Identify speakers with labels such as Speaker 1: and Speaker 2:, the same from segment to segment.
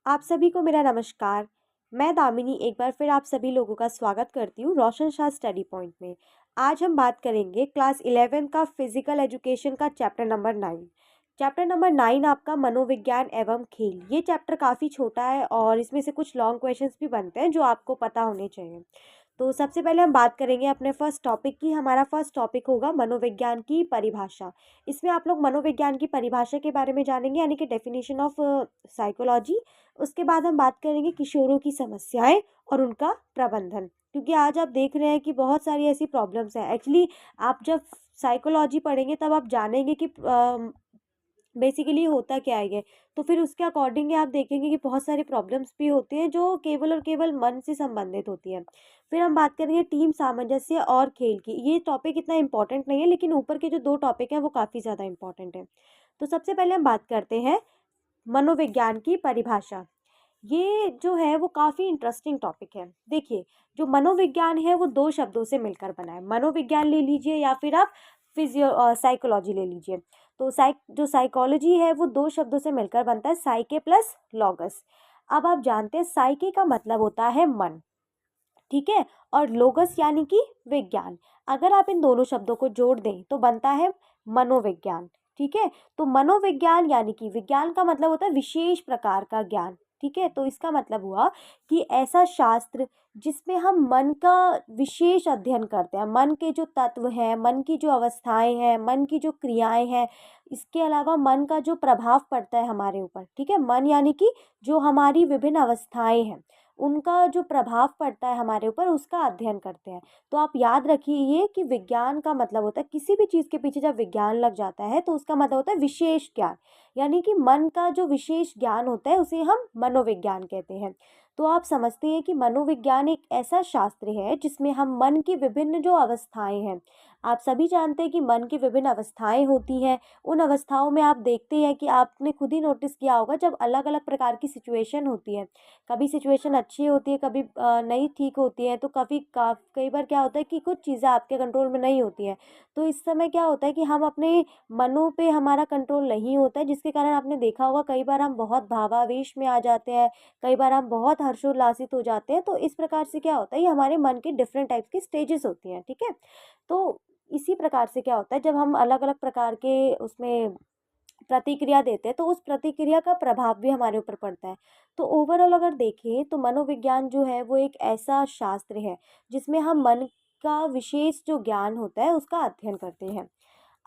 Speaker 1: आप सभी को मेरा नमस्कार। मैं दामिनी एक बार फिर आप सभी लोगों का स्वागत करती हूँ रोशन शाह स्टडी पॉइंट में। आज हम बात करेंगे क्लास 11 का फिजिकल एजुकेशन का चैप्टर नंबर 9। चैप्टर नंबर 9 आपका मनोविज्ञान एवं खेल। ये चैप्टर काफ़ी छोटा है और इसमें से कुछ लॉन्ग क्वेश्चंस भी बनते हैं जो आपको पता होने चाहिए। तो सबसे पहले हम बात करेंगे अपने फर्स्ट टॉपिक की। हमारा फर्स्ट टॉपिक होगा मनोविज्ञान की परिभाषा। इसमें आप लोग मनोविज्ञान की परिभाषा के बारे में जानेंगे, यानी कि डेफिनेशन ऑफ साइकोलॉजी। उसके बाद हम बात करेंगे किशोरों की समस्याएं और उनका प्रबंधन, क्योंकि आज आप देख रहे हैं कि बहुत सारी ऐसी प्रॉब्लम्स हैं। एक्चुअली आप जब साइकोलॉजी पढ़ेंगे तब आप जानेंगे कि बेसिकली होता क्या है ये। तो फिर उसके अकॉर्डिंग आप देखेंगे कि बहुत सारी प्रॉब्लम्स भी होती हैं जो केवल और केवल मन से संबंधित होती हैं। फिर हम बात करेंगे टीम सामंजस्य और खेल की। ये टॉपिक इतना इंपॉर्टेंट नहीं है, लेकिन ऊपर के जो दो टॉपिक हैं वो काफ़ी ज़्यादा इंपॉर्टेंट है। तो सबसे पहले हम बात करते हैं मनोविज्ञान की परिभाषा। ये जो है वो काफ़ी इंटरेस्टिंग टॉपिक है। देखिए, जो मनोविज्ञान है वो दो शब्दों से मिलकर बना है। मनोविज्ञान ले लीजिए या फिर आप साइकोलॉजी ले लीजिए। तो जो साइकोलॉजी है वो दो शब्दों से मिलकर बनता है, साइके प्लस लॉगस। अब आप जानते हैं साइके का मतलब होता है मन, ठीक है, और लोगस यानी कि विज्ञान। अगर आप इन दोनों शब्दों को जोड़ दें तो बनता है मनोविज्ञान, ठीक है। तो मनोविज्ञान यानी कि विज्ञान का मतलब होता है विशेष प्रकार का ज्ञान, ठीक है। तो इसका मतलब हुआ कि ऐसा शास्त्र जिसमें हम मन का विशेष अध्ययन करते हैं, मन के जो तत्व हैं, मन की जो अवस्थाएं हैं, मन की जो क्रियाएं हैं, इसके अलावा मन का जो प्रभाव पड़ता है हमारे ऊपर, ठीक है। मन यानी कि जो हमारी विभिन्न अवस्थाएं हैं, उनका जो प्रभाव पड़ता है हमारे ऊपर, उसका अध्ययन करते हैं। तो आप याद रखिए ये कि विज्ञान का मतलब होता है, किसी भी चीज़ के पीछे जब विज्ञान लग जाता है तो उसका मतलब होता है विशेष ज्ञान, यानी कि मन का जो विशेष ज्ञान होता है उसे हम मनोविज्ञान कहते हैं। तो आप समझते हैं कि मनोविज्ञान एक ऐसा शास्त्र है जिसमें हम मन की विभिन्न जो अवस्थाएं हैं, आप सभी जानते हैं कि मन की विभिन्न अवस्थाएं होती हैं। उन अवस्थाओं में आप देखते हैं कि आपने खुद ही नोटिस किया होगा, जब अलग अलग प्रकार की सिचुएशन होती है, कभी सिचुएशन अच्छी होती है, कभी नहीं ठीक होती है, तो कई बार क्या होता है कि कुछ चीज़ें आपके कंट्रोल में नहीं होती हैं। तो इस समय क्या होता है कि हम अपने मनों पे हमारा कंट्रोल नहीं होता है, जिसके कारण आपने देखा होगा कई बार हम बहुत भावावेश में आ जाते हैं, कई बार हम बहुत हर्षोल्लासित हो जाते हैं। तो इस प्रकार से क्या होता है, ये हमारे मन के डिफरेंट टाइप्स की स्टेजेस होती हैं, ठीक है। तो इसी प्रकार से क्या होता है, जब हम अलग अलग प्रकार के उसमें प्रतिक्रिया देते हैं तो उस प्रतिक्रिया का प्रभाव भी हमारे ऊपर पड़ता है। तो ओवरऑल अगर देखें तो मनोविज्ञान जो है वो एक ऐसा शास्त्र है जिसमें हम मन का विशेष जो ज्ञान होता है उसका अध्ययन करते हैं।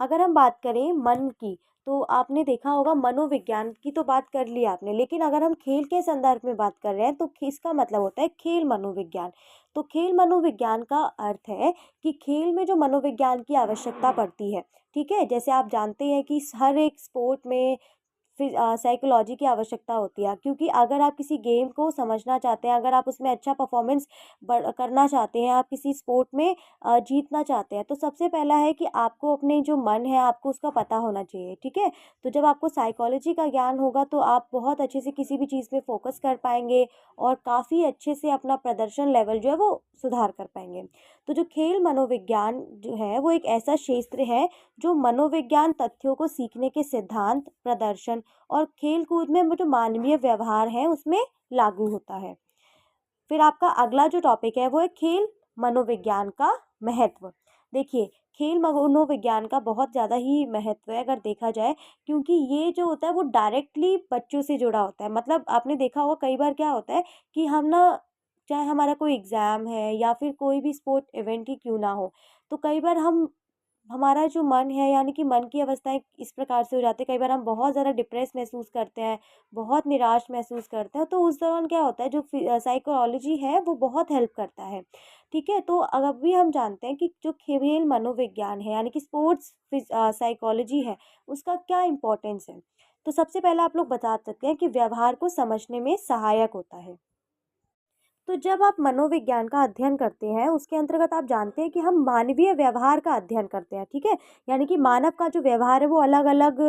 Speaker 1: अगर हम बात करें मन की, तो आपने देखा होगा मनोविज्ञान की तो बात कर ली आपने, लेकिन अगर हम खेल के संदर्भ में बात कर रहे हैं तो इसका मतलब होता है खेल मनोविज्ञान। तो खेल मनोविज्ञान का अर्थ है कि खेल में जो मनोविज्ञान की आवश्यकता पड़ती है, ठीक है। जैसे आप जानते हैं कि हर एक स्पोर्ट में फिर साइकोलॉजी की आवश्यकता होती है, क्योंकि अगर आप किसी गेम को समझना चाहते हैं, अगर आप उसमें अच्छा परफॉर्मेंस करना चाहते हैं, आप किसी स्पोर्ट में जीतना चाहते हैं, तो सबसे पहला है कि आपको अपने जो मन है आपको उसका पता होना चाहिए, ठीक है। तो जब आपको साइकोलॉजी का ज्ञान होगा तो आप बहुत अच्छे से किसी भी चीज़ में फोकस कर पाएंगे और काफ़ी अच्छे से अपना प्रदर्शन लेवल जो है वो सुधार कर पाएंगे। तो जो खेल मनोविज्ञान जो है वो एक ऐसा क्षेत्र है जो मनोविज्ञान तथ्यों को सीखने के सिद्धांत, प्रदर्शन और खेल कूद में वो जो मानवीय व्यवहार है उसमें लागू होता है। फिर आपका अगला जो टॉपिक है वो है खेल मनोविज्ञान का महत्व। देखिए, खेल मनोविज्ञान का बहुत ज़्यादा ही महत्व है अगर देखा जाए, क्योंकि ये जो होता है वो डायरेक्टली बच्चों से जुड़ा होता है। मतलब आपने देखा होगा कई बार क्या होता है कि हम ना, चाहे हमारा कोई एग्ज़ाम है या फिर कोई भी स्पोर्ट इवेंट ही क्यों ना हो, तो कई बार हमारा जो मन है, यानी कि मन की अवस्थाएँ इस प्रकार से हो जाती है, कई बार हम बहुत ज़्यादा डिप्रेस महसूस करते हैं, बहुत निराश महसूस करते हैं। तो उस दौरान क्या होता है, जो साइकोलॉजी है वो बहुत हेल्प करता है, ठीक है। तो अभी हम जानते हैं कि जो खेल मनोविज्ञान है, यानी कि साइकोलॉजी है, उसका क्या इम्पोर्टेंस है। तो सबसे पहला आप लोग बता सकते हैं कि व्यवहार को समझने में सहायक होता है। तो जब आप मनोविज्ञान का अध्ययन करते हैं उसके अंतर्गत आप जानते हैं कि हम मानवीय व्यवहार का अध्ययन करते हैं, ठीक है। यानी कि मानव का जो व्यवहार है वो अलग अलग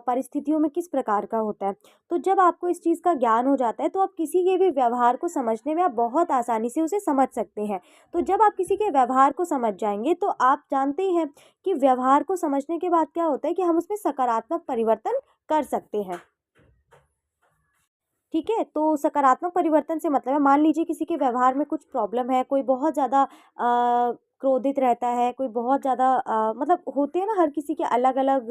Speaker 1: परिस्थितियों में किस प्रकार का होता है। तो जब आपको इस चीज़ का ज्ञान हो जाता है तो आप किसी के भी व्यवहार को समझने में आप बहुत आसानी से उसे समझ सकते हैं। तो जब आप किसी के व्यवहार को समझ जाएंगे तो आप जानते हैं कि व्यवहार को समझने के बाद क्या होता है कि हम उसमें सकारात्मक परिवर्तन कर सकते हैं, ठीक है? तो सकारात्मक परिवर्तन से मतलब है, मान लीजिए किसी के व्यवहार में कुछ प्रॉब्लम है, कोई बहुत ज़्यादा क्रोधित रहता है, कोई बहुत ज़्यादा मतलब होते हैं ना हर किसी के अलग-अलग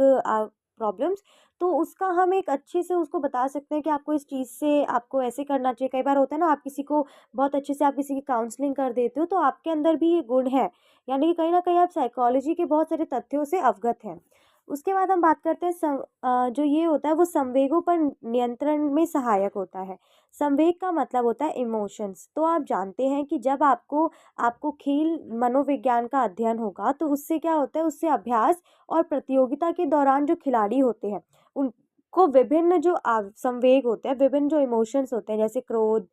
Speaker 1: प्रॉब्लम्स, तो उसका हम एक अच्छे से उसको बता सकते हैं कि आपको इस चीज़ से आपको ऐसे करना चाहिए। कई बार होता है ना, आप किसी को बहुत अच्छे से आप किसी की काउंसलिंग कर देते हो, तो आपके अंदर भी ये गुण है। यानी कि कहीं न कहीं आप साइकोलॉजी के बहुत सारे तथ्यों से अवगत हैं। उसके बाद हम बात करते हैं जो ये होता है वो संवेगों पर नियंत्रण में सहायक होता है। संवेग का मतलब होता है इमोशंस। तो आप जानते हैं कि जब आपको आपको खेल मनोविज्ञान का अध्ययन होगा, तो उससे क्या होता है, उससे अभ्यास और प्रतियोगिता के दौरान जो खिलाड़ी होते हैं, उनको विभिन्न जो संवेग होते हैं, विभिन्न जो इमोशंस होते हैं, जैसे क्रोध,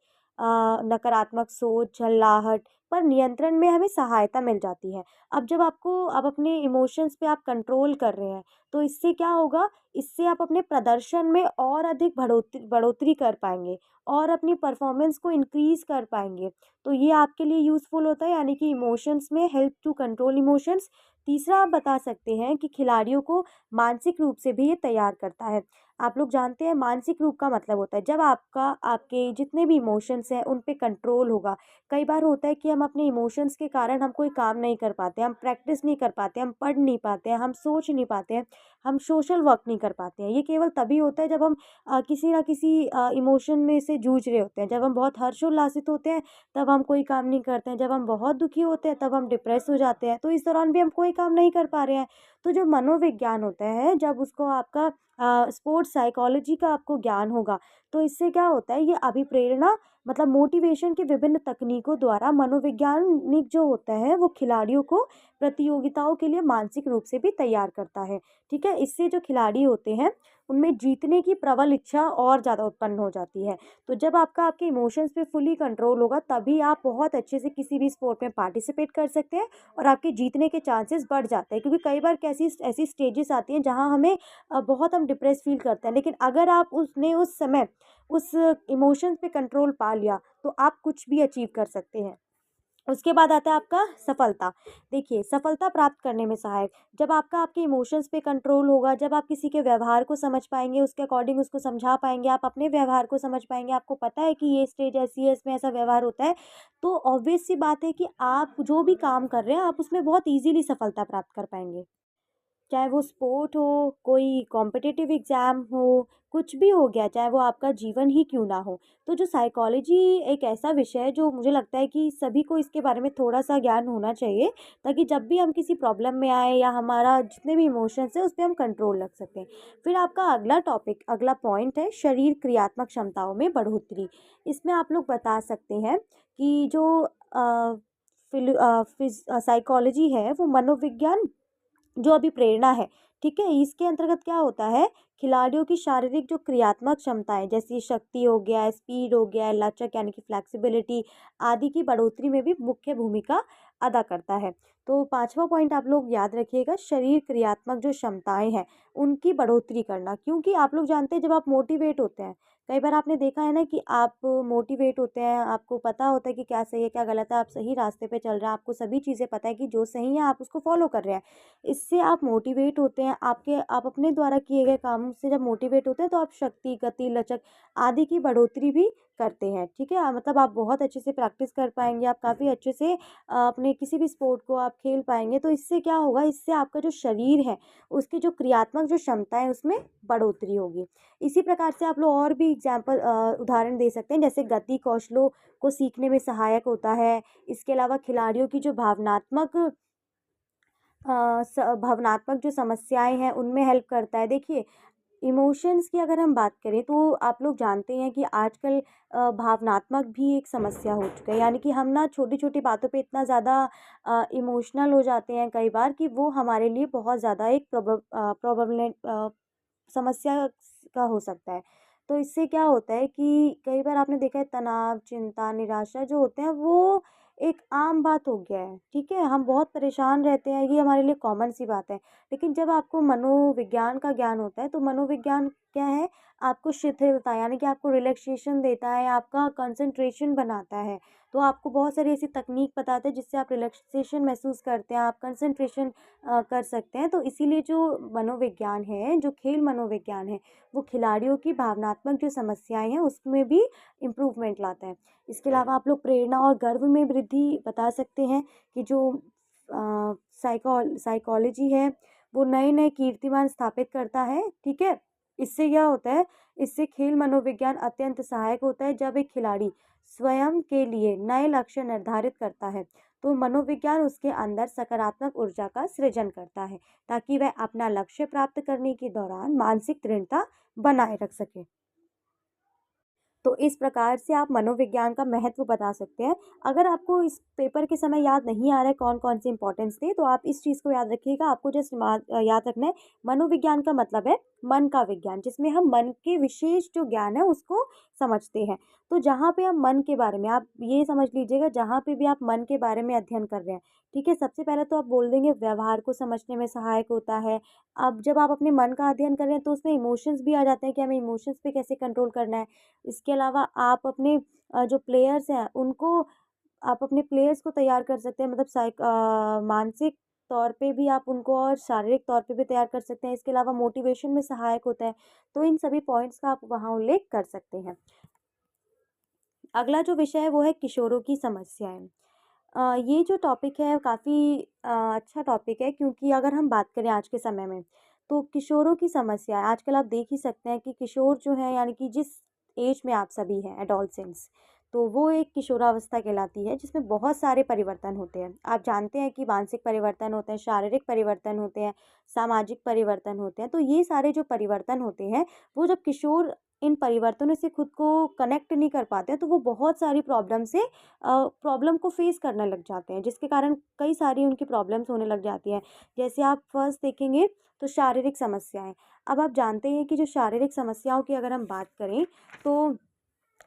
Speaker 1: नकारात्मक सोच, झल्लाहट पर नियंत्रण में हमें सहायता मिल जाती है। अब जब आपको आप अपने इमोशंस पे आप कंट्रोल कर रहे हैं, तो इससे क्या होगा, इससे आप अपने प्रदर्शन में और अधिक बढ़ोतरी कर पाएँगे और अपनी परफ़ॉर्मेंस को इंक्रीज़ कर पाएँगे। तो ये आपके लिए यूज़फुल होता है, यानी कि इमोशंस में हेल्प टू कंट्रोल इमोशंस। तीसरा आप बता सकते हैं कि खिलाड़ियों को मानसिक रूप से भी ये तैयार करता है। आप लोग जानते हैं मानसिक रूप का मतलब होता है जब आपका आपके जितने भी इमोशंस हैं उन पे कंट्रोल होगा। कई बार होता है कि हम अपने इमोशंस के कारण हम कोई काम नहीं कर पाते, हम प्रैक्टिस नहीं कर पाते, हम पढ़ नहीं पाते हैं, हम सोच नहीं पाते हैं, हम सोशल वर्क नहीं कर पाते हैं। ये केवल तभी होता है जब हम किसी न किसी इमोशन में से जूझ रहे होते हैं। जब हम बहुत हर्षोल्लासित होते हैं, तब हम कोई काम नहीं करते हैं। जब हम बहुत दुखी होते हैं, तब हम डिप्रेस हो जाते हैं। तो इस दौरान भी हम कोई काम नहीं कर पा रहे हैं। तो जो मनोविज्ञान होता है, जब उसको आपका स्पोर्ट्स साइकोलॉजी का आपको ज्ञान होगा, तो इससे क्या होता है, ये अभिप्रेरणा मतलब मोटिवेशन की विभिन्न तकनीकों द्वारा मनोवैज्ञानिक जो होता है वो खिलाड़ियों को प्रतियोगिताओं के लिए मानसिक रूप से भी तैयार करता है। ठीक है? इससे जो खिलाड़ी होते हैं उनमें जीतने की प्रबल इच्छा और ज़्यादा उत्पन्न हो जाती है। तो जब आपका आपके इमोशंस पे फुली कंट्रोल होगा, तभी आप बहुत अच्छे से किसी भी स्पोर्ट में पार्टिसिपेट कर सकते हैं और आपके जीतने के चांसेस बढ़ जाते हैं। क्योंकि कई बार कैसी ऐसी स्टेजेस आती हैं जहाँ हमें बहुत हम डिप्रेस फ़ील करते हैं, लेकिन अगर आप उसने उस समय उस इमोशंस पे कंट्रोल पा लिया, तो आप कुछ भी अचीव कर सकते हैं। उसके बाद आता है आपका सफलता। देखिए, सफलता प्राप्त करने में सहायक, जब आपका आपके इमोशंस पे कंट्रोल होगा, जब आप किसी के व्यवहार को समझ पाएँगे, उसके अकॉर्डिंग उसको समझा पाएँगे, आप अपने व्यवहार को समझ पाएँगे, आपको पता है कि ये स्टेज ऐसी है, इसमें ऐसा व्यवहार होता है, तो ऑब्वियस सी बात है कि आप जो भी काम कर रहे हैं, आप उसमें बहुत ईज़िली सफलता प्राप्त कर पाएँगे। चाहे वो स्पोर्ट हो, कोई कॉम्पिटिटिव एग्ज़ाम हो, कुछ भी हो गया, चाहे वो आपका जीवन ही क्यों ना हो। तो जो साइकोलॉजी एक ऐसा विषय है जो मुझे लगता है कि सभी को इसके बारे में थोड़ा-सा ज्ञान होना चाहिए, ताकि जब भी हम किसी प्रॉब्लम में आएँ या हमारा जितने भी इमोशंस हैं, उस पे हम कंट्रोल रख सकें। फिर आपका अगला टॉपिक, अगला पॉइंट है शरीर क्रियात्मक क्षमताओं में बढ़ोतरी। इसमें आप लोग बता सकते हैं कि जो साइकोलॉजी है, वो मनोविज्ञान जो अभी प्रेरणा है, ठीक है? इसके अंतर्गत क्या होता है, खिलाड़ियों की शारीरिक जो क्रियात्मक क्षमताएँ जैसे शक्ति हो गया, स्पीड हो गया, लचक यानी कि फ्लेक्सिबिलिटी आदि की बढ़ोतरी में भी मुख्य भूमिका अदा करता है। तो 5वां पॉइंट आप लोग याद रखिएगा, शरीर क्रियात्मक जो क्षमताएँ हैं, उनकी बढ़ोतरी करना। क्योंकि आप लोग जानते हैं जब आप मोटिवेट होते हैं, कई बार आपने देखा है ना कि आप मोटिवेट होते हैं, आपको पता होता है कि क्या सही है, क्या गलत है, आप सही रास्ते पे चल रहे हैं, आपको सभी चीज़ें पता है कि जो सही है आप उसको फ़ॉलो कर रहे हैं। इससे आप मोटिवेट होते हैं, आप अपने द्वारा किए गए काम से जब मोटिवेट होते हैं, तो आप शक्ति, गति, लचक आदि की बढ़ोतरी भी करते हैं, ठीक है? मतलब आप बहुत अच्छे से प्रैक्टिस कर पाएँगे, आप काफ़ी अच्छे से अपने किसी भी स्पोर्ट को आप खेल पाएँगे। तो इससे क्या होगा, इससे आपका जो शरीर है, उसकी जो क्रियात्मक जो क्षमता है, उसमें बढ़ोतरी होगी। इसी प्रकार से आप लोग और भी उदाहरण दे सकते हैं, जैसे गति कौशलों को सीखने में सहायक होता है। इसके अलावा खिलाड़ियों की जो भावनात्मक जो समस्याएँ हैं, उनमें हेल्प करता है। देखिए, इमोशंस की अगर हम बात करें, तो आप लोग जानते हैं कि आजकल भावनात्मक भी एक समस्या हो चुका है। यानी कि हम ना छोटी-छोटी बातों पे इतना ज़्यादा इमोशनल हो जाते हैं कई बार कि वो हमारे लिए बहुत ज़्यादा एक समस्या का हो सकता है। तो इससे क्या होता है कि कई बार आपने देखा है तनाव, चिंता, निराशा जो होते हैं वो एक आम बात हो गया है, ठीक है? हम बहुत परेशान रहते हैं, ये हमारे लिए कॉमन सी बात है। लेकिन जब आपको मनोविज्ञान का ज्ञान होता है, तो मनोविज्ञान क्या है, आपको शिथिलता यानी कि आपको रिलैक्सेशन देता है, आपका कंसंट्रेशन बनाता है। तो आपको बहुत सारी ऐसी तकनीक बताता है जिससे आप रिलैक्सेशन महसूस करते हैं, आप कंसंट्रेशन कर सकते हैं। तो इसीलिए जो मनोविज्ञान है, जो खेल मनोविज्ञान है, वो खिलाड़ियों की भावनात्मक जो समस्याएँ हैं उसमें भी इम्प्रूवमेंट लाता है। इसके अलावा आप लोग प्रेरणा और गर्व में वृद्धि बता सकते हैं कि जो साइकोलॉजी है, वो नए-नए कीर्तिमान स्थापित करता है, ठीक है? इससे क्या होता है, इससे खेल मनोविज्ञान अत्यंत सहायक होता है जब एक खिलाड़ी स्वयं के लिए नए लक्ष्य निर्धारित करता है, तो मनोविज्ञान उसके अंदर सकारात्मक ऊर्जा का सृजन करता है, ताकि वह अपना लक्ष्य प्राप्त करने के दौरान मानसिक दृढ़ता बनाए रख सके। तो इस प्रकार से आप मनोविज्ञान का महत्व बता सकते हैं। अगर आपको इस पेपर के समय याद नहीं आ रहा है कौन-कौन से इम्पोर्टेंस थे, तो आप इस चीज़ को याद रखिएगा। आपको जस्ट याद रखना है, मनोविज्ञान का मतलब है मन का विज्ञान, जिसमें हम मन के विशेष जो ज्ञान है उसको समझते हैं। तो जहाँ पे हम मन के बारे में, आप ये समझ लीजिएगा, जहाँ पे भी आप मन के बारे में अध्ययन कर रहे हैं, ठीक है? सबसे पहले तो आप बोल देंगे व्यवहार को समझने में सहायक होता है। अब जब आप अपने मन का अध्ययन कर रहे हैं तो उसमें इमोशंस भी आ जाते हैं कि हमें इमोशंस पे कैसे कंट्रोल करना है। इसके अलावा आप अपने जो प्लेयर्स हैं उनको, आप अपने प्लेयर्स को तैयार कर सकते हैं, मतलब मानसिक तौर पे भी आप उनको और शारीरिक तौर पे भी तैयार कर सकते हैं। इसके अलावा मोटिवेशन में सहायक होता है। तो इन सभी पॉइंट्स का आप वहाँ उल्लेख कर सकते हैं। अगला जो विषय है वो है किशोरों की समस्याएँ। ये जो टॉपिक है काफ़ी अच्छा टॉपिक है, क्योंकि अगर हम बात करें आज के समय में, तो किशोरों की समस्या आजकल आप देख ही सकते हैं कि किशोर जो है यानी कि जिस एज में आप सभी हैं, एडोलसेंस, तो वो एक किशोरावस्था कहलाती है जिसमें बहुत सारे परिवर्तन होते हैं। आप जानते हैं कि मानसिक परिवर्तन होते हैं, शारीरिक परिवर्तन होते हैं, सामाजिक परिवर्तन होते हैं। तो ये सारे जो परिवर्तन होते हैं, वो जब किशोर इन परिवर्तनों से खुद को कनेक्ट नहीं कर पाते हैं, तो वो बहुत सारी प्रॉब्लम को फेस करने लग जाते हैं, जिसके कारण कई सारी उनकी प्रॉब्लम्स होने लग जाती हैं। जैसे आप फर्स्ट देखेंगे तो शारीरिक समस्याएँ। अब आप जानते हैं कि जो शारीरिक समस्याओं की अगर हम बात करें, तो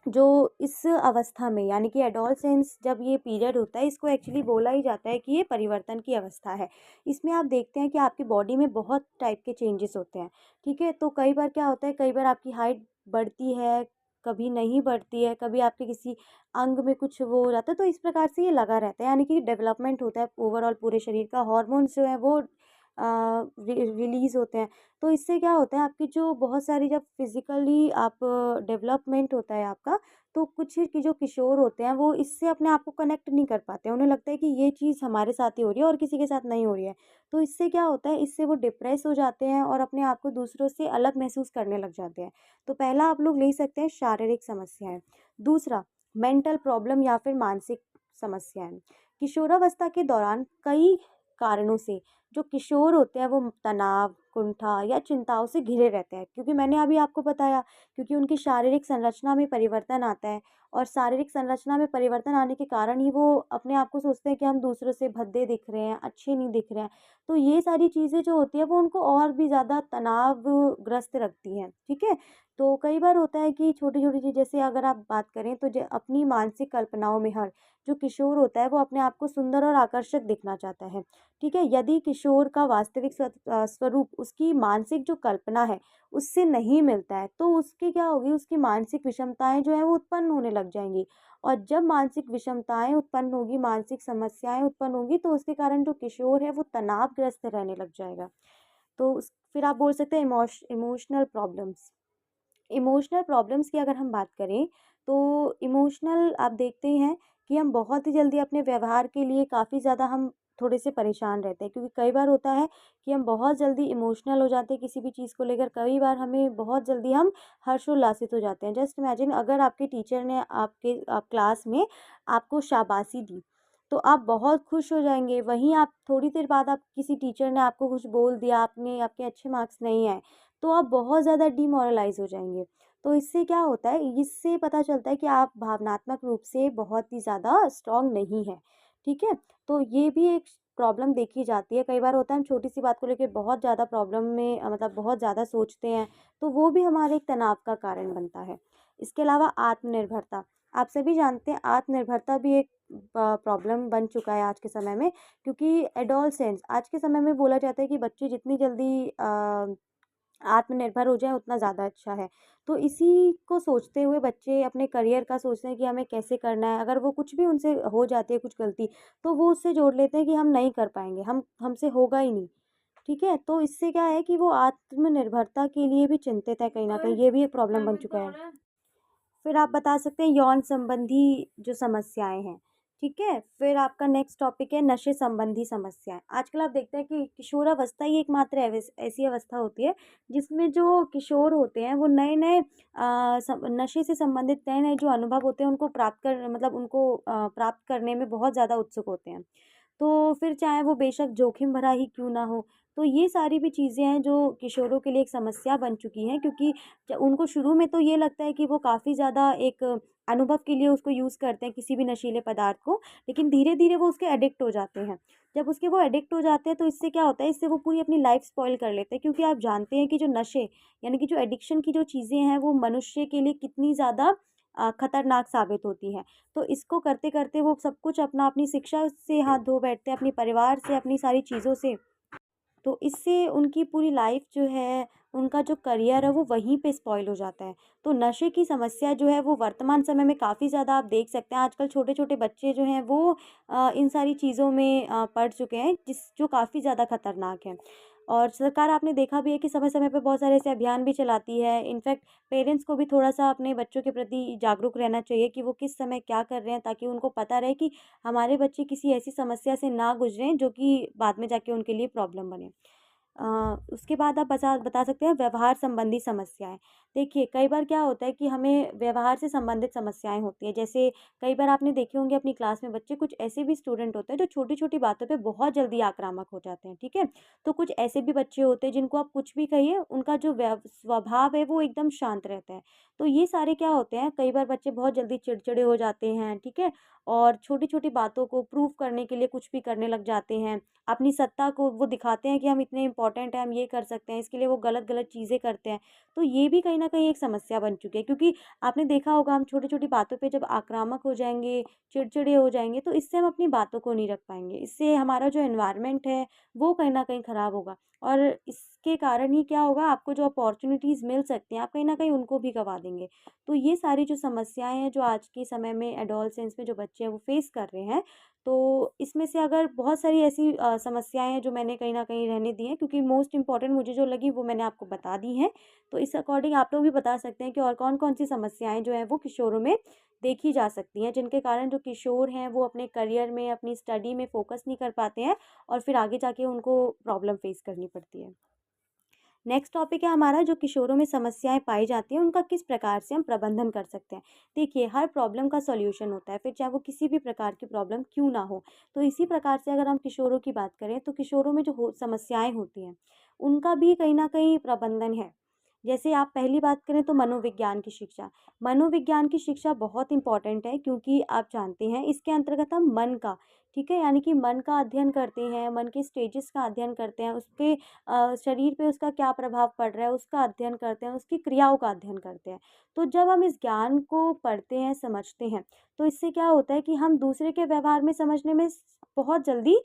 Speaker 1: जो इस अवस्था में यानी कि एडोलसेंस जब ये पीरियड होता है, इसको एक्चुअली बोला ही जाता है कि ये परिवर्तन की अवस्था है। इसमें आप देखते हैं कि आपकी बॉडी में बहुत टाइप के चेंजेस होते हैं, ठीक है? तो कई बार क्या होता है, कई बार आपकी हाइट बढ़ती है, कभी नहीं बढ़ती है, कभी आपके किसी अंग में कुछ वो हो जाता है, तो इस प्रकार से ये लगा रहता है, यानी कि डेवलपमेंट होता है ओवरऑल पूरे शरीर का। हॉर्मोन्स जो हैं वो रिलीज़ होते हैं। तो इससे क्या होता है, आपकी जो बहुत सारी जब फिज़िकली आप डेवलपमेंट होता है आपका, तो कुछ की जो किशोर होते हैं वो इससे अपने आप को कनेक्ट नहीं कर पाते हैं। उन्हें लगता है कि ये चीज़ हमारे साथ ही हो रही है और किसी के साथ नहीं हो रही है। तो इससे क्या होता है, इससे वो डिप्रेस हो जाते हैं और अपने आप को दूसरों से अलग महसूस करने लग जाते हैं। तो पहला आप लोग ले सकते हैं शारीरिक समस्याएँ। दूसरा, मेंटल प्रॉब्लम या फिर मानसिक समस्याएँ। किशोरावस्था के दौरान कई कारणों से जो किशोर होते हैं वो तनाव, कुंठा या चिंताओं से घिरे रहते हैं, क्योंकि मैंने अभी आपको बताया, क्योंकि उनकी शारीरिक संरचना में परिवर्तन आता है और शारीरिक संरचना में परिवर्तन आने के कारण ही वो अपने आप को सोचते हैं कि हम दूसरों से भद्दे दिख रहे हैं, अच्छे नहीं दिख रहे हैं। तो ये सारी चीज़ें जो होती है वो उनको और भी ज़्यादा तनावग्रस्त रखती हैं, ठीक है? तो कई बार होता है कि छोटी-छोटी चीज़, जैसे अगर आप बात करें तो अपनी मानसिक कल्पनाओं में हर जो किशोर होता है वो अपने आप को सुंदर और आकर्षक दिखना चाहता है। ठीक है? यदि किशोर का वास्तविक स्वरूप उसकी मानसिक जो कल्पना है, उससे नहीं मिलता है, तो उसकी क्या होगी, उसकी मानसिक विषमताएँ जो हैं वो उत्पन्न होने लग जाएँगी। और जब मानसिक विषमताएँ उत्पन्न होगी, मानसिक समस्याएँ उत्पन्न होंगी, तो उसके कारण जो किशोर है वो तनावग्रस्त रहने लग जाएगा। तो उस फिर आप बोल सकते हैं इमोशनल प्रॉब्लम्स। इमोशनल प्रॉब्लम्स की अगर हम बात करें, तो इमोशनल आप देखते ही हैं कि हम बहुत ही जल्दी अपने व्यवहार के लिए काफ़ी ज़्यादा हम थोड़े से परेशान रहते हैं, क्योंकि कई बार होता है कि हम बहुत जल्दी इमोशनल हो जाते हैं किसी भी चीज़ को लेकर। कई बार हमें बहुत जल्दी हम हर्षोल्लासित हो जाते हैं। जस्ट इमेजिन, अगर आपके टीचर ने आपके क्लास में आपको शाबाशी दी, तो आप बहुत खुश हो जाएँगे। वहीं आप थोड़ी देर बाद, आप किसी टीचर ने आपको कुछ बोल दिया, आपके अच्छे मार्क्स नहीं आए, तो आप बहुत ज़्यादा डिमोरलाइज़ हो जाएँगे। तो इससे क्या होता है, इससे पता चलता है कि आप भावनात्मक रूप से बहुत ही ज़्यादा स्ट्रॉन्ग नहीं हैं, ठीक है? तो ये भी एक प्रॉब्लम देखी जाती है। कई बार होता है हम छोटी-सी बात को लेके बहुत ज़्यादा प्रॉब्लम में मतलब बहुत ज़्यादा सोचते हैं, तो वो भी हमारे एक तनाव का कारण बनता है। इसके अलावा आत्मनिर्भरता, आप सभी जानते हैं आत्मनिर्भरता भी एक प्रॉब्लम बन चुका है आज के समय में, क्योंकि एडोलसेंस आज के समय में बोला जाता है कि बच्चे जितनी जल्दी आत्मनिर्भर हो जाएँ उतना ज़्यादा अच्छा है। तो इसी को सोचते हुए बच्चे अपने करियर का सोचते हैं कि हमें कैसे करना है। अगर वो कुछ भी उनसे हो जाती है कुछ गलती, तो वो उससे जोड़ लेते हैं कि हम नहीं कर पाएँगे, हमसे होगा ही नहीं। ठीक है? तो इससे क्या है कि वो आत्मनिर्भरता के लिए भी चिंतित है कहीं न कहीं, ये भी एक प्रॉब्लम बन चुका है। फिर आप बता सकते हैं यौन संबंधी जो समस्याएँ हैं, ठीक है? फिर आपका नेक्स्ट टॉपिक है नशे संबंधी समस्याएँ। आजकल आप देखते हैं कि किशोरावस्था ही एकमात्र ऐसी अवस्था होती है जिसमें जो किशोर होते हैं वो नए-नए सम नशे से संबंधित नए-नए जो अनुभव होते हैं उनको प्राप्त करने में बहुत ज़्यादा उत्सुक होते हैं। तो फिर चाहे वो बेशक जोखिम भरा ही क्यों ना हो, तो ये सारी भी चीज़ें हैं जो किशोरों के लिए एक समस्या बन चुकी हैं क्योंकि उनको शुरू में तो ये लगता है कि वो काफ़ी ज़्यादा एक अनुभव के लिए उसको यूज़ करते हैं किसी भी नशीले पदार्थ को, लेकिन धीरे-धीरे वो उसके एडिक्ट हो जाते हैं। जब उसके वो एडिक्ट हो जाते हैं तो इससे क्या होता है, इससे वो पूरी अपनी लाइफ़ स्पॉइल कर लेते हैं क्योंकि आप जानते हैं कि जो नशे यानी कि जो एडिक्शन की जो चीज़ें हैं वो मनुष्य के लिए कितनी ज़्यादा खतरनाक साबित होती हैं। तो इसको करते-करते वो सब कुछ अपनी शिक्षा से हाथ धो बैठते हैं, अपने परिवार से, अपनी सारी चीज़ों से। तो इससे उनकी पूरी लाइफ जो है, उनका जो करियर है वो वहीं पे स्पॉइल हो जाता है। तो नशे की समस्या जो है वो वर्तमान समय में काफ़ी ज़्यादा आप देख सकते हैं आजकल छोटे-छोटे बच्चे जो हैं वो इन सारी चीज़ों में पड़ चुके हैं जो काफ़ी ज़्यादा खतरनाक है। और सरकार आपने देखा भी है कि समय-समय पे बहुत सारे ऐसे अभियान भी चलाती है। इनफैक्ट पेरेंट्स को भी थोड़ा-सा अपने बच्चों के प्रति जागरूक रहना चाहिए कि वो किस समय क्या कर रहे हैं ताकि उनको पता रहे कि हमारे बच्चे किसी ऐसी समस्या से ना गुज़रें जो कि बाद में जाके उनके लिए प्रॉब्लम बने। अ, उसके बाद आप बता सकते हैं व्यवहार संबंधी समस्याएँ। देखिए, कई बार क्या होता है कि हमें व्यवहार से संबंधित समस्याएँ होती हैं। जैसे कई बार आपने देखे होंगे अपनी क्लास में बच्चे कुछ ऐसे भी स्टूडेंट होते हैं जो छोटी-छोटी बातों पे बहुत जल्दी आक्रामक हो जाते हैं, ठीक है? तो कुछ ऐसे भी बच्चे होते हैं जिनको आप कुछ भी कहिए, उनका जो स्वभाव है वो एकदम शांत रहता है। तो ये सारे क्या होते हैं, कई बार बच्चे बहुत जल्दी चिड़चिड़े हो जाते हैं, ठीक है? और छोटी-छोटी बातों को प्रूव करने के लिए कुछ भी करने लग जाते हैं। अपनी सत्ता को वो दिखाते हैं कि हम इतने इम्पोर्टेंट हैं, हम ये कर सकते हैं, इसके लिए वो गलत-गलत चीज़ें करते हैं। तो ये भी कहीं न कहीं एक समस्या बन चुकी है क्योंकि आपने देखा होगा हम छोटी-छोटी बातों पे जब आक्रामक हो जाएँगे, चिड़चिड़े हो जाएँगे, तो इससे हम अपनी बातों को नहीं रख पाएँगे। इससे हमारा जो एनवायरनमेंट है, वो कहीं न कहीं खराब होगा और इसके कारण ही क्या होगा, आपको जो अपॉर्च्युनिटीज़ मिल सकती हैं, आप कहीं न कहीं उनको भी गँवा देंगे। तो ये सारी जो समस्याएँ हैं, जो आज के समय में एडोलसेंस में जो बच्चे हैं, वो फेस कर रहे हैं, तो इसमें से अगर बहुत सारी ऐसी समस्याएँ हैं जो मैंने कहीं न कहीं रहने दी हैं क्योंकि मोस्ट इम्पोर्टेंट मुझे जो लगी वो मैंने आपको बता दी हैं। तो इस अकॉर्डिंग आप लोग भी बता सकते हैं कि और कौन-कौन सी समस्याएँ जो हैं वो किशोरों में देखी जा सकती हैं, जिनके कारण जो किशोर हैं वो अपने करियर में, अपनी स्टडी में फ़ोकस नहीं कर पाते हैं और फिर आगे जाके उनको प्रॉब्लम फ़ेस करनी पड़ती है। नेक्स्ट टॉपिक है हमारा जो किशोरों में समस्याएँ पाई जाती हैं, उनका किस प्रकार से हम प्रबंधन कर सकते हैं। देखिए, हर प्रॉब्लम का सॉल्यूशन होता है, फिर चाहे वो किसी भी प्रकार की प्रॉब्लम क्यों ना हो। तो इसी प्रकार से अगर हम किशोरों की बात करें, तो किशोरों में जो समस्याएँ होती हैं, उनका भी कहीं न कहीं प्रबंधन है। जैसे आप पहली बात करें तो मनोविज्ञान की शिक्षा। मनोविज्ञान की शिक्षा बहुत इम्पोर्टेंट है क्योंकि आप जानते हैं इसके अंतर्गत हम मन का, ठीक है? यानी कि मन का अध्ययन करते हैं, मन के स्टेजेस का अध्ययन करते हैं, उसके शरीर पे उसका क्या प्रभाव पड़ रहा है, उसका अध्ययन करते हैं, उसकी क्रियाओं का अध्ययन करते हैं। तो जब हम इस ज्ञान को पढ़ते हैं, समझते हैं, तो इससे क्या होता है कि हम दूसरे के व्यवहार में समझने में बहुत जल्दी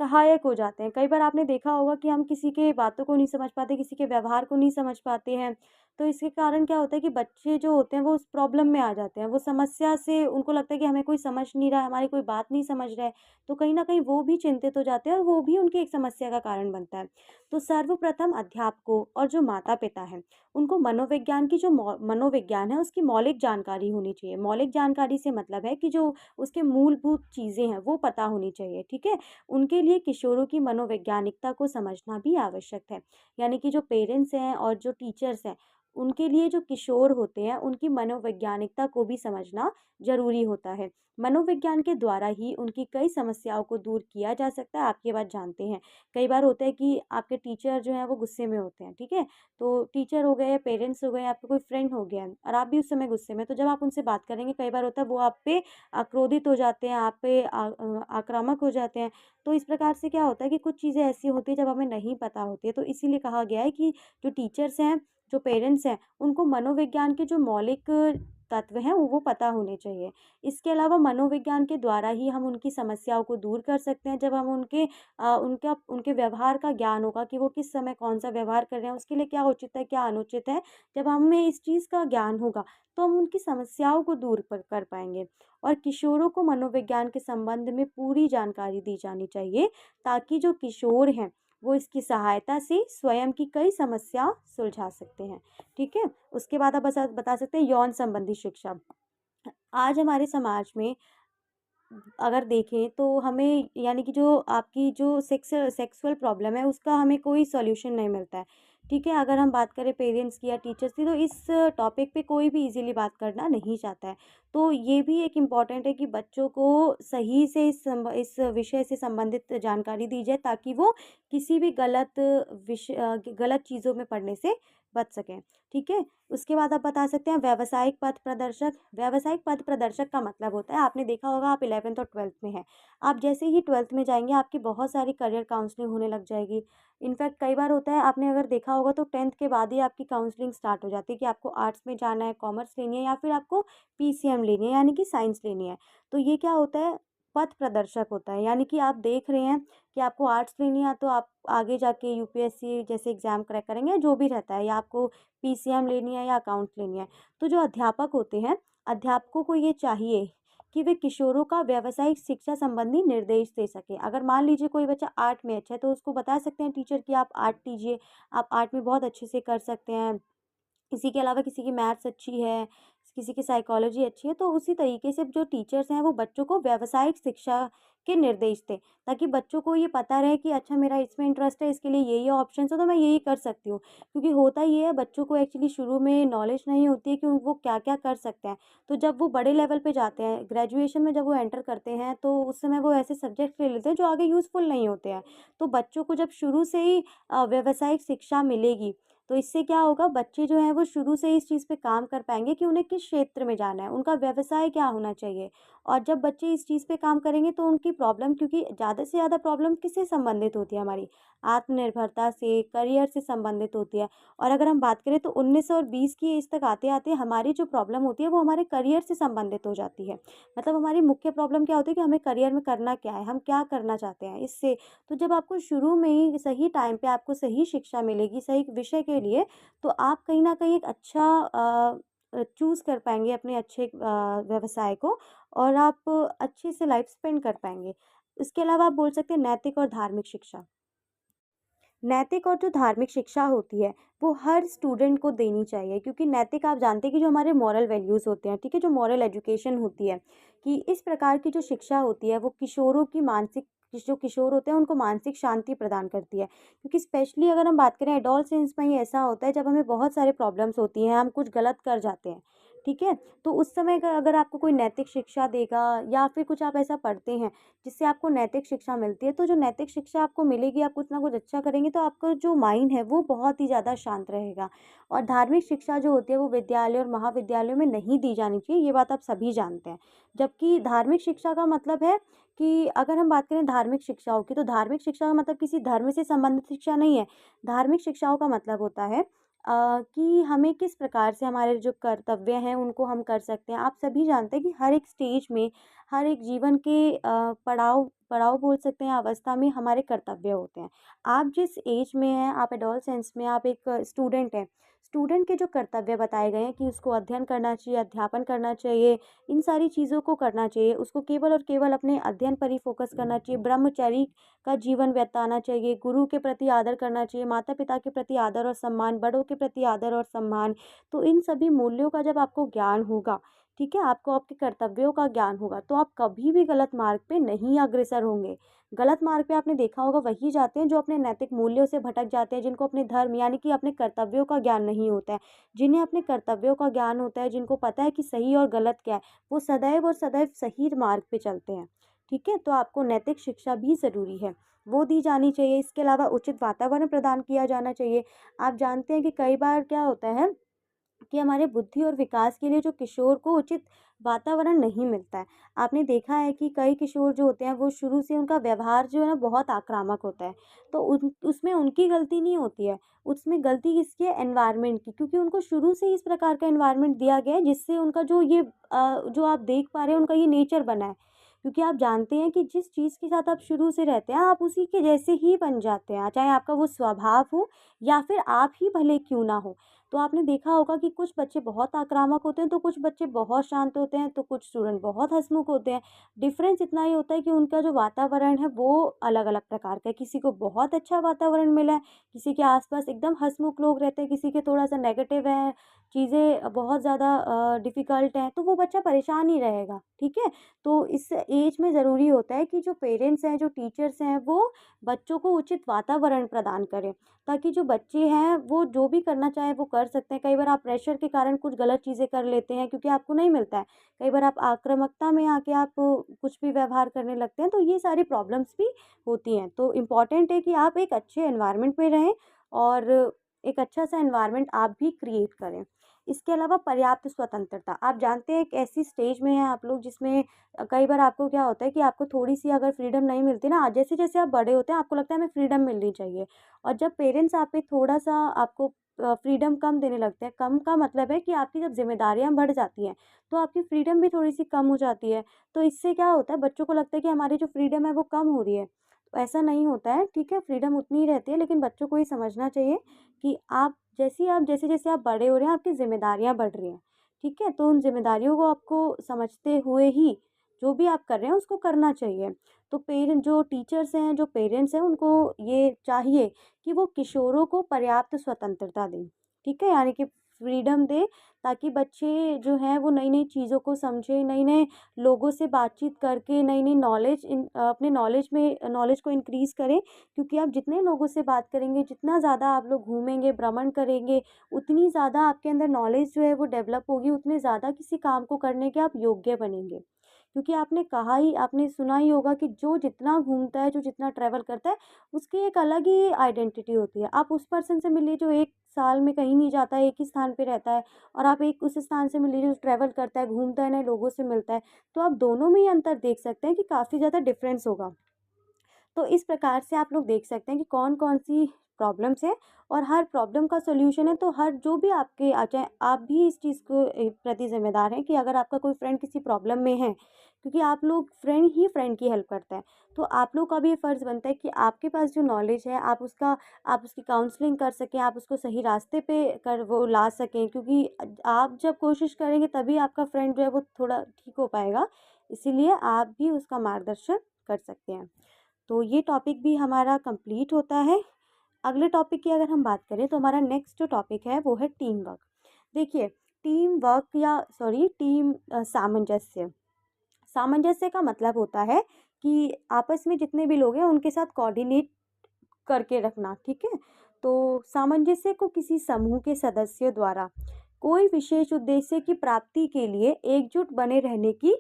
Speaker 1: सहायक हो जाते हैं। कई बार आपने देखा होगा कि हम किसी के बातों को नहीं समझ पाते, किसी के व्यवहार को नहीं समझ पाते हैं। तो इसके कारण क्या होता है कि बच्चे जो होते हैं वो उस प्रॉब्लम में आ जाते हैं। वो समस्या से उनको लगता है कि हमें कोई समझ नहीं रहा है, हमारी कोई बात नहीं समझ रहा है। तो कहीं न कहीं वो भी चिंतित हो जाते हैं और वो भी उनकी एक समस्या का कारण बनता है। तो सर्वप्रथम अध्यापकों और जो माता-पिता हैं, उनको मनोविज्ञान की जो मनोविज्ञान है उसकी मौलिक जानकारी होनी चाहिए। मौलिक जानकारी से मतलब है कि जो उसके मूलभूत चीज़ें हैं वो पता होनी चाहिए, ठीक है? उनके लिए किशोरों की मनोवैज्ञानिकता को समझना भी आवश्यक है। यानी कि जो पेरेंट्स हैं और जो टीचर्स हैं, उनके लिए जो किशोर होते हैं, उनकी मनोवैज्ञानिकता को भी समझना ज़रूरी होता है। मनोविज्ञान के द्वारा ही उनकी कई समस्याओं को दूर किया जा सकता है, आप ये बात जानते हैं। कई बार होता है कि आपके टीचर जो हैं वो गुस्से में होते हैं, ठीक है? तो टीचर हो गए, पेरेंट्स हो गए, आपका कोई फ्रेंड हो गया और आप भी उस समय गुस्से में, तो जब आप उनसे बात करेंगे कई बार होता है वो आप पे क्रोधित हो जाते हैं, आप पे आक्रामक हो जाते हैं। तो इस प्रकार से क्या होता है कि कुछ चीज़ें ऐसी होती हैं जब हमें नहीं पता होती है, तो इसीलिए कहा गया है कि जो टीचर्स हैं, जो पेरेंट्स हैं, उनको मनोविज्ञान के जो मौलिक तत्व हैं वो पता होने चाहिए। इसके अलावा मनोविज्ञान के द्वारा ही हम उनकी समस्याओं को दूर कर सकते हैं। जब हम उनके व्यवहार का ज्ञान होगा कि वो किस समय कौन-सा व्यवहार कर रहे हैं, उसके लिए क्या उचित है, क्या अनुचित है, जब हमें इस चीज़ का ज्ञान होगा, तो हम उनकी समस्याओं को दूर कर पाएँगे। और किशोरों को मनोविज्ञान के संबंध में पूरी जानकारी दी जानी चाहिए, ताकि जो किशोर हैं, वो इसकी सहायता से स्वयं की कई समस्या सुलझा सकते हैं। ठीक है? उसके बाद आप बता सकते हैं यौन संबंधी शिक्षा। आज हमारे समाज में अगर देखें तो हमें यानी कि जो आपकी जो सेक्सुअल प्रॉब्लम है उसका हमें कोई सॉल्यूशन नहीं मिलता है। ठीक है? अगर हम बात करें पेरेंट्स की या टीचर्स की, तो इस टॉपिक पे कोई भी ईज़िली बात करना नहीं चाहता है। तो ये भी एक इम्पॉर्टेंट है कि बच्चों को सही से इस विषय से संबंधित जानकारी दी जाए, ताकि वो किसी भी गलत चीज़ों में पड़ने से बच सकें। ठीक है? उसके बाद आप बता सकते हैं व्यावसायिक पथ प्रदर्शक। व्यावसायिक पथ प्रदर्शक का मतलब होता है, आपने देखा होगा आप 11th और 12th में हैं। आप जैसे ही 12th में जाएँगे आपकी बहुत सारी करियर काउंसलिंग होने लग जाएगी। इनफैक्ट कई बार होता है, आपने अगर देखा होगा तो 10th के बाद ही आपकी काउंसलिंग स्टार्ट हो जाती है कि आपको आर्ट्स में जाना है, कॉमर्स लेनी है या फिर आपको पीसीएम लेनी है यानी कि साइंस लेनी है। तो ये क्या होता है, पथ प्रदर्शक होता है, यानी कि आप देख रहे हैं कि आपको आर्ट्स लेनी है तो आप आगे जाके यूपीएससी जैसे एग्ज़ाम क्रैक करेंगे, जो भी रहता है, या आपको पीसीएम लेनी है या अकाउंट्स लेनी है। तो जो अध्यापक होते हैं, अध्यापकों को ये चाहिए कि वे किशोरों का व्यावसायिक शिक्षा संबंधी निर्देश दे सकें। अगर मान लीजिए कोई बच्चा आर्ट में अच्छा है तो उसको बता सकते हैं टीचर कि आप आर्ट लीजिए, आप आर्ट में बहुत अच्छे से कर सकते हैं। इसी के अलावा किसी की मैथ्स अच्छी है, किसी की साइकोलॉजी अच्छी है, तो उसी तरीके से जो टीचर्स हैं वो बच्चों को व्यावसायिक शिक्षा के निर्देश दें, ताकि बच्चों को ये पता रहे कि अच्छा मेरा इसमें इंटरेस्ट है, इसके लिए ये ऑप्शंस है तो मैं यही कर सकती हूँ। क्योंकि होता ये है, बच्चों को एक्चुअली शुरू में नॉलेज नहीं होती है कि वो क्या-क्या कर सकते हैं। तो जब वो बड़े लेवल पे जाते हैं, ग्रेजुएशन में जब वो एंटर करते हैं, तो उस समय वो ऐसे सब्जेक्ट ले लेते हैं जो आगे यूज़फुल नहीं होते हैं। तो बच्चों को जब शुरू से ही व्यावसायिक शिक्षा मिलेगी, तो इससे क्या होगा, बच्चे जो हैं वो शुरू से ही इस चीज़ पे काम कर पाएँगे कि उन्हें किस क्षेत्र में जाना है, उनका व्यवसाय क्या होना चाहिए। और जब बच्चे इस चीज़ पे काम करेंगे तो उनकी प्रॉब्लम, क्योंकि ज़्यादा से ज़्यादा प्रॉब्लम किससे संबंधित होती है, हमारी आत्मनिर्भरता से, करियर से संबंधित होती है। और अगर हम बात करें तो 19 और 20 की एज तक आते-आते हमारी जो प्रॉब्लम होती है वो हमारे करियर से संबंधित हो जाती है। मतलब हमारी मुख्य प्रॉब्लम क्या होती है कि हमें करियर में करना क्या है, हम क्या करना चाहते हैं इससे। तो जब आपको शुरू में ही सही टाइम पे आपको सही शिक्षा मिलेगी, सही विषय के लिए, तो आप कहीं न कहीं एक अच्छा चूज़ कर पाएँगे अपने अच्छे व्यवसाय को, और आप अच्छे से लाइफ़ स्पेंड कर पाएँगे। इसके अलावा आप बोल सकते हैं नैतिक और धार्मिक शिक्षा। नैतिक और जो धार्मिक शिक्षा होती है, वो हर स्टूडेंट को देनी चाहिए, क्योंकि नैतिक आप जानते हैं कि जो हमारे मॉरल वैल्यूज़ होते हैं, ठीक है? जो मॉरल एजुकेशन होती है, कि इस प्रकार की जो शिक्षा होती है, वो किशोरों की मानसिक जो किशोर होते हैं, उनको मानसिक शांति प्रदान करती है। क्योंकि स्पेशली अगर हम बात करें एडोलसेंस में ही ऐसा होता है, जब हमें बहुत सारे प्रॉब्लम्स होती हैं, हम कुछ गलत कर जाते हैं, ठीक है? तो उस समय का अगर आपको कोई नैतिक शिक्षा देगा या फिर कुछ आप ऐसा पढ़ते हैं जिससे आपको नैतिक शिक्षा मिलती है, तो जो नैतिक शिक्षा आपको मिलेगी, आप कुछ ना कुछ अच्छा करेंगे तो आपका जो माइंड है वो बहुत ही ज़्यादा शांत रहेगा। और धार्मिक शिक्षा जो होती है वो विद्यालय और महाविद्यालयों में नहीं दी जानी चाहिए, ये बात आप सभी जानते हैं। जबकि धार्मिक शिक्षा का मतलब है कि अगर हम बात करें धार्मिक शिक्षाओं की, तो धार्मिक शिक्षा का मतलब किसी धर्म से संबंधित शिक्षा नहीं है। धार्मिक शिक्षाओं का मतलब होता है कि हमें किस प्रकार से हमारे जो कर्तव्य हैं उनको हम कर सकते हैं। आप सभी जानते हैं कि हर एक स्टेज में, हर एक जीवन के पड़ाव पड़ाव बोल सकते हैं, अवस्था में हमारे कर्तव्य होते हैं। आप जिस एज में हैं, आप एडोलसेंस में, आप एक स्टूडेंट हैं। स्टूडेंट के जो कर्तव्य बताए गए हैं कि उसको अध्ययन करना चाहिए, अध्यापन करना चाहिए, इन सारी चीज़ों को करना चाहिए। उसको केवल और केवल अपने अध्ययन पर ही फ़ोकस करना चाहिए, ब्रह्मचर्य का जीवन बिताना चाहिए, गुरु के प्रति आदर करना चाहिए, माता-पिता के प्रति आदर और सम्मान, बड़ों के प्रति आदर और सम्मान। तो इन सभी मूल्यों का जब आपको ज्ञान होगा, ठीक है? आपको आपके कर्तव्यों का ज्ञान होगा, तो आप कभी भी गलत मार्ग पे नहीं अग्रसर होंगे। गलत मार्ग पे आपने देखा होगा वही जाते हैं जो अपने नैतिक मूल्यों से भटक जाते हैं, जिनको अपने धर्म यानी कि अपने कर्तव्यों का ज्ञान नहीं होता है। जिन्हें अपने कर्तव्यों का ज्ञान होता है, जिनको पता है कि सही और गलत क्या है, वो सदैव और सदैव सही मार्ग पे चलते हैं। ठीक है? तो आपको नैतिक शिक्षा भी ज़रूरी है, वो दी जानी चाहिए। इसके अलावा उचित वातावरण प्रदान किया जाना चाहिए। आप जानते हैं कि कई बार क्या होता है कि हमारे बुद्धि और विकास के लिए जो किशोर को उचित वातावरण नहीं मिलता है। आपने देखा है कि कई किशोर जो होते हैं वो शुरू से उनका व्यवहार जो है ना बहुत आक्रामक होता है। तो उन उसमें उनकी गलती नहीं होती है, उसमें गलती किसकी है? एनवायरनमेंट की, क्योंकि उनको शुरू से ही इस प्रकार का एनवायरनमेंट दिया गया है जिससे उनका जो ये जो आप देख पा रहे हैं उनका ये नेचर बना है। क्योंकि आप जानते हैं कि जिस चीज़ के साथ आप शुरू से रहते हैं आप उसी के जैसे ही बन जाते हैं, चाहे आपका वो स्वभाव हो या फिर आप ही भले क्यों ना हो। तो आपने देखा होगा कि कुछ बच्चे बहुत आक्रामक होते हैं, तो कुछ बच्चे बहुत शांत होते हैं, तो कुछ स्टूडेंट बहुत हँसमुख होते हैं। डिफ़रेंस इतना ही होता है कि उनका जो वातावरण है वो अलग-अलग प्रकार का है। किसी को बहुत अच्छा वातावरण मिला है, किसी के आस-पास एकदम हँसमुख लोग रहते हैं, किसी के थोड़ा-सा नेगेटिव है, चीज़ें बहुत ज़्यादा डिफ़िकल्ट हैं, तो वो बच्चा परेशान ही रहेगा, ठीक है? तो इस एज में ज़रूरी होता है कि जो पेरेंट्स हैं, जो टीचर्स हैं, वो बच्चों को उचित वातावरण प्रदान करें। ताकि जो बच्चे हैं वो जो भी करना चाहें वो कर सकते हैं। कई बार आप प्रेशर के कारण कुछ गलत चीज़ें कर लेते हैं क्योंकि आपको नहीं मिलता है। कई बार आप आक्रामकता में आके आप कुछ भी व्यवहार करने लगते हैं, तो ये सारी प्रॉब्लम्स भी होती हैं। तो इम्पॉर्टेंट है कि आप एक अच्छे एनवायरनमेंट में रहें और एक अच्छा-सा एनवायरनमेंट आप भी क्रिएट करें। इसके अलावा पर्याप्त स्वतंत्रता, आप जानते हैं एक ऐसी स्टेज में हैं आप लोग जिसमें कई बार आपको क्या होता है कि आपको थोड़ी-सी अगर फ्रीडम नहीं मिलती ना, जैसे-जैसे आप बड़े होते हैं आपको लगता है हमें फ्रीडम मिलनी चाहिए। और जब पेरेंट्स आप पे थोड़ा-सा आपको फ्रीडम कम देने लगते हैं, कम का मतलब है कि आपकी जब ज़िम्मेदारियाँ बढ़ जाती हैं, तो आपकी फ्रीडम भी थोड़ी-सी कम हो जाती है। तो इससे क्या होता है बच्चों को लगता है कि हमारी जो फ्रीडम है वो कम हो रही है। तो ऐसा नहीं होता है, ठीक है? फ्रीडम उतनी ही रहती है लेकिन बच्चों को ये समझना चाहिए कि आप जैसे-जैसे आप बड़े हो रहे हैं आपकी ज़िम्मेदारियाँ बढ़ रही हैं, ठीक है? तो उन ज़िम्मेदारियों को आपको समझते हुए ही जो भी आप कर रहे हैं उसको करना चाहिए। तो जो टीचर्स हैं, जो पेरेंट्स हैं उनको ये चाहिए कि वो किशोरों को पर्याप्त स्वतंत्रता दें, ठीक है? यानी कि फ्रीडम दें ताकि बच्चे जो हैं वो नई-नई चीज़ों को समझें, नए-नए लोगों से बातचीत करके नई-नई अपने नॉलेज को इंक्रीज़ करें। क्योंकि आप जितने लोगों से बात करेंगे, जितना ज़्यादा आप लोग घूमेंगे, भ्रमण करेंगे, उतनी ज़्यादा आपके अंदर नॉलेज जो है वो डेवलप होगी, उतने ज़्यादा किसी काम को करने के आप योग्य बनेंगे। क्योंकि आपने सुना ही होगा कि जो जितना घूमता है, जो जितना ट्रैवल करता है, उसकी एक अलग ही आइडेंटिटी होती है। आप उस पर्सन से मिलिए जो 1 साल में कहीं नहीं जाता है, एक ही स्थान पे रहता है और आप एक उस स्थान से मिल लीजिए जो ट्रैवल करता है, घूमता है, नए लोगों से मिलता है। तो आप दोनों में ही अंतर देख सकते हैं कि काफ़ी ज़्यादा डिफ़रेंस होगा। तो इस प्रकार से आप लोग देख सकते हैं कि कौन-कौन सी प्रॉब्लम्स हैं और हर प्रॉब्लम का सॉल्यूशन है, तो हर जो भी आपके चाहे आप भी इस चीज़ को प्रति ज़िम्मेदार हैं कि अगर आपका कोई फ्रेंड किसी प्रॉब्लम में है, क्योंकि आप लोग फ्रेंड ही फ्रेंड की हेल्प करता है। तो आप लोग का भी ये फ़र्ज़ बनता है कि आपके पास जो नॉलेज है आप उसकी काउंसलिंग कर सकें, आप उसको सही रास्ते पे कर वो ला सकें क्योंकि आप जब कोशिश करेंगे तभी आपका फ्रेंड जो है वो थोड़ा ठीक हो पाएगा। इसीलिए आप भी उसका मार्गदर्शन कर सकते हैं। तो ये टॉपिक भी हमारा कंप्लीट होता है। अगले टॉपिक की अगर हम बात करें तो हमारा नेक्स्ट जो टॉपिक है वो है टीम वर्क। देखिए, टीम सामंजस्य। सामंजस्य का मतलब होता है कि आपस में जितने भी लोग हैं उनके साथ कोऑर्डिनेट करके रखना, ठीक है? तो सामंजस्य को किसी समूह के सदस्यों द्वारा कोई विशेष उद्देश्य की प्राप्ति के लिए एकजुट बने रहने की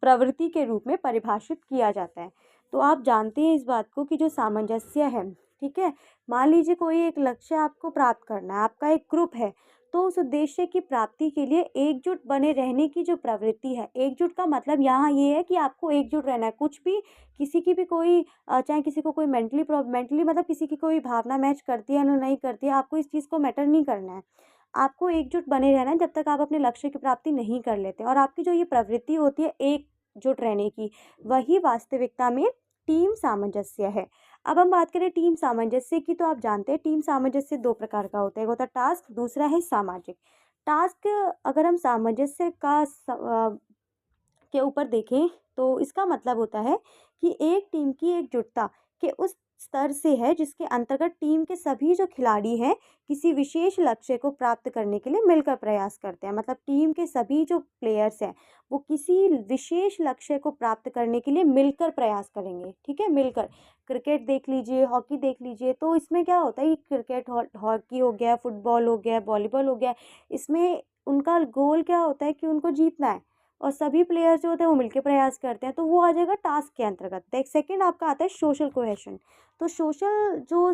Speaker 1: प्रवृत्ति के रूप में परिभाषित किया जाता है। तो आप जानते हैं इस बात को कि जो सामंजस्य है, ठीक है? मान लीजिए कोई एक लक्ष्य आपको प्राप्त करना है, आपका एक ग्रुप है, तो उस उद्देश्य की प्राप्ति के लिए एकजुट बने रहने की जो प्रवृत्ति है, एकजुट का मतलब यहाँ ये है कि आपको एकजुट रहना है। कुछ भी किसी की भी कोई चाहे किसी को कोई मेंटली मतलब किसी की कोई भावना मैच करती है या नहीं करती है, आपको इस चीज़ को मैटर नहीं करना है। आपको एकजुट बने रहना है जब तक आप अपने लक्ष्य की प्राप्ति नहीं कर लेते और आपकी जो ये प्रवृत्ति होती है एकजुट रहने की, वही वास्तविकता में टीम सामंजस्य है। अब हम बात करें टीम सामंजस्य की तो आप जानते हैं टीम सामंजस्य 2 प्रकार का होता है। एक होता है टास्क, दूसरा है सामाजिक। टास्क अगर हम सामंजस्य के ऊपर देखें तो इसका मतलब होता है कि एक टीम की एकजुटता के उस स्तर से है जिसके अंतर्गत टीम के सभी जो खिलाड़ी हैं किसी विशेष लक्ष्य को प्राप्त करने के लिए मिलकर प्रयास करते हैं। मतलब टीम के सभी जो प्लेयर्स हैं वो किसी विशेष लक्ष्य को प्राप्त करने के लिए मिलकर प्रयास करेंगे, ठीक है? मिलकर। क्रिकेट देख लीजिए, हॉकी देख लीजिए, तो इसमें क्या होता है कि क्रिकेट हॉकी हो गया, फुटबॉल हो गया, वॉलीबॉल हो गया, इसमें उनका गोल क्या होता है कि उनको जीतना है और सभी प्लेयर्स जो होते हैं वो मिलके प्रयास करते हैं, तो वो आ जाएगा टास्क के अंतर्गत। एक सेकंड आपका आता है सोशल कोहेशन। तो सोशल जो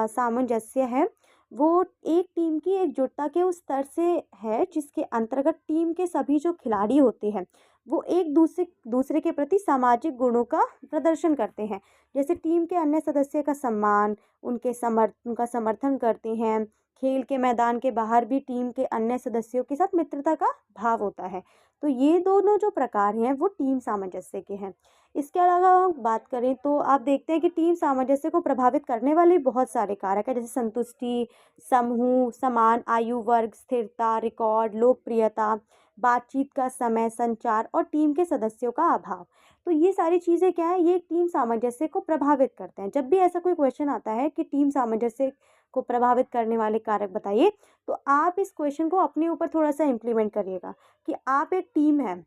Speaker 1: सामंजस्य है वो एक टीम की एकजुटता के उस स्तर से है जिसके अंतर्गत टीम के सभी जो खिलाड़ी होते हैं वो एक दूसरे दूसरे के प्रति सामाजिक गुणों का प्रदर्शन करते हैं। जैसे टीम के अन्य सदस्य का सम्मान, उनका समर्थन करते हैं। खेल के मैदान के बाहर भी टीम के अन्य सदस्यों के साथ मित्रता का भाव होता है। तो ये दोनों जो प्रकार हैं वो टीम सामंजस्य के हैं। इसके अलावा हम बात करें तो आप देखते हैं कि टीम सामंजस्य को प्रभावित करने वाले बहुत सारे कारक हैं, जैसे संतुष्टि, समूह, समान आयु वर्ग, स्थिरता, रिकॉर्ड, लोकप्रियता, बातचीत का समय, संचार और टीम के सदस्यों का अभाव। तो ये सारी चीज़ें क्या है, ये टीम सामंजस्य को प्रभावित करते हैं। जब भी ऐसा कोई क्वेश्चन आता है कि टीम सामंजस्य को प्रभावित करने वाले कारक बताइए, तो आप इस क्वेश्चन को अपने ऊपर थोड़ा-सा इम्प्लीमेंट करिएगा कि आप एक टीम है,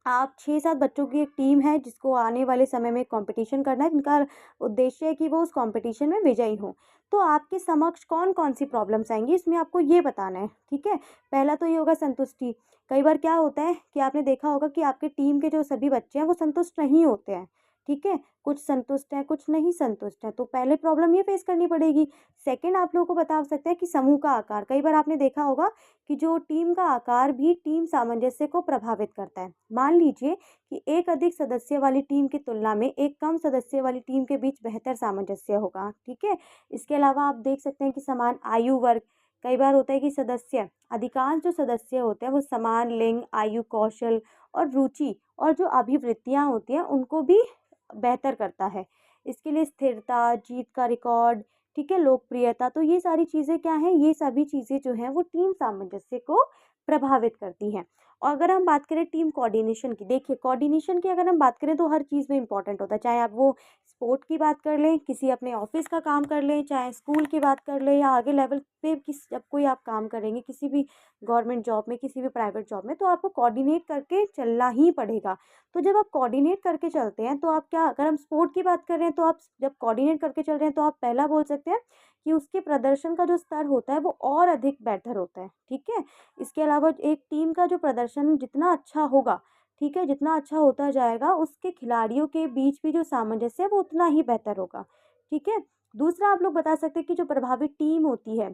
Speaker 1: आप 6-7 बच्चों की एक टीम है जिसको आने वाले समय में कॉम्पिटिशन करना है, जिनका उद्देश्य है कि वो उस कॉम्पिटिशन में विजयी हों। तो आपके समक्ष कौन-कौन सी प्रॉब्लम्स आएँगी इसमें आपको ये बताना है, ठीक है? पहला तो ये होगा संतुष्टि। कई बार क्या होता है कि आपने देखा होगा कि आपके टीम के जो सभी बच्चे हैं वो संतुष्ट नहीं होते हैं, ठीक है? कुछ संतुष्ट हैं, कुछ नहीं संतुष्ट हैं, तो पहले प्रॉब्लम ये फेस करनी पड़ेगी। सेकंड आप लोगों को बता सकते हैं कि समूह का आकार। कई बार आपने देखा होगा कि जो टीम का आकार भी टीम सामंजस्य को प्रभावित करता है। मान लीजिए कि एक अधिक सदस्य वाली टीम की तुलना में एक कम सदस्य वाली टीम के बीच बेहतर सामंजस्य होगा, ठीक है? इसके अलावा आप देख सकते हैं कि समान आयु वर्ग। कई बार होता है कि अधिकांश जो सदस्य होते हैं वो समान लिंग, आयु, कौशल और रुचि और जो अभिवृत्तियाँ होती हैं उनको भी बेहतर करता है। इसके लिए स्थिरता, जीत का रिकॉर्ड, ठीक है, लोकप्रियता, तो ये सारी चीज़ें क्या हैं, ये सभी चीज़ें जो हैं वो टीम सामंजस्य को प्रभावित करती हैं। और अगर हम बात करें टीम कोऑर्डिनेशन की, देखिए कोऑर्डिनेशन की अगर हम बात करें तो हर चीज़ में इम्पोर्टेंट होता है, चाहे आप वो स्पोर्ट की बात कर लें, किसी अपने ऑफिस का काम कर लें, चाहे स्कूल की बात कर लें या आगे लेवल पे जब कोई आप काम करेंगे किसी भी गवर्नमेंट जॉब में, किसी भी प्राइवेट जॉब में, तो आपको कोऑर्डिनेट करके चलना ही पड़ेगा। तो जब आप कोऑर्डिनेट करके चलते हैं तो आप क्या, अगर हम स्पोर्ट की बात कर रहे हैं तो आप जब कोऑर्डिनेट करके चल रहे हैं तो आप पहला बोल सकते हैं कि उसके प्रदर्शन का जो स्तर होता है वो और अधिक बेहतर होता है, ठीक है? इसके अलावा एक टीम का जो प्रदर्शन जितना अच्छा होगा, ठीक है, जितना अच्छा होता जाएगा उसके खिलाड़ियों के बीच भी जो सामंजस्य है वो उतना ही बेहतर होगा, ठीक है? दूसरा आप लोग बता सकते हैं कि जो प्रभावी टीम होती है,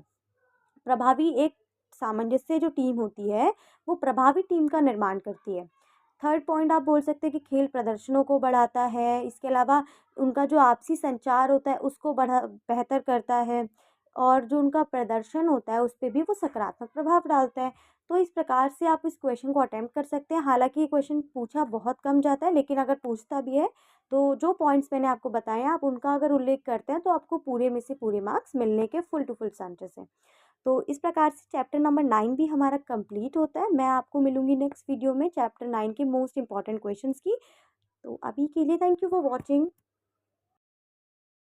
Speaker 1: प्रभावी एक सामंजस्य जो टीम होती है, वो प्रभावी टीम का निर्माण करती है। थर्ड पॉइंट आप बोल सकते हैं कि खेल प्रदर्शनों को बढ़ाता है, इसके अलावा उनका जो आपसी संचार होता है उसको बेहतर करता है और जो उनका प्रदर्शन होता है उस पे भी वो सकारात्मक प्रभाव डालता है। तो इस प्रकार से आप इस क्वेश्चन को अटेम्प्ट कर सकते हैं। हालाँकि ये क्वेश्चन पूछा बहुत कम जाता है, लेकिन अगर पूछता भी है तो जो पॉइंट्स मैंने आपको बताए हैं आप उनका अगर उल्लेख करते हैं तो आपको पूरे में से पूरे मार्क्स मिलने के फुल टू फुल चांसेस हैं। तो इस प्रकार से चैप्टर नंबर 9 भी हमारा कंप्लीट होता है। मैं आपको मिलूँगी नेक्स्ट वीडियो में चैप्टर 9 के मोस्ट इम्पॉर्टेंट क्वेश्चंस की। तो अभी के लिए थैंक यू फॉर वॉचिंग।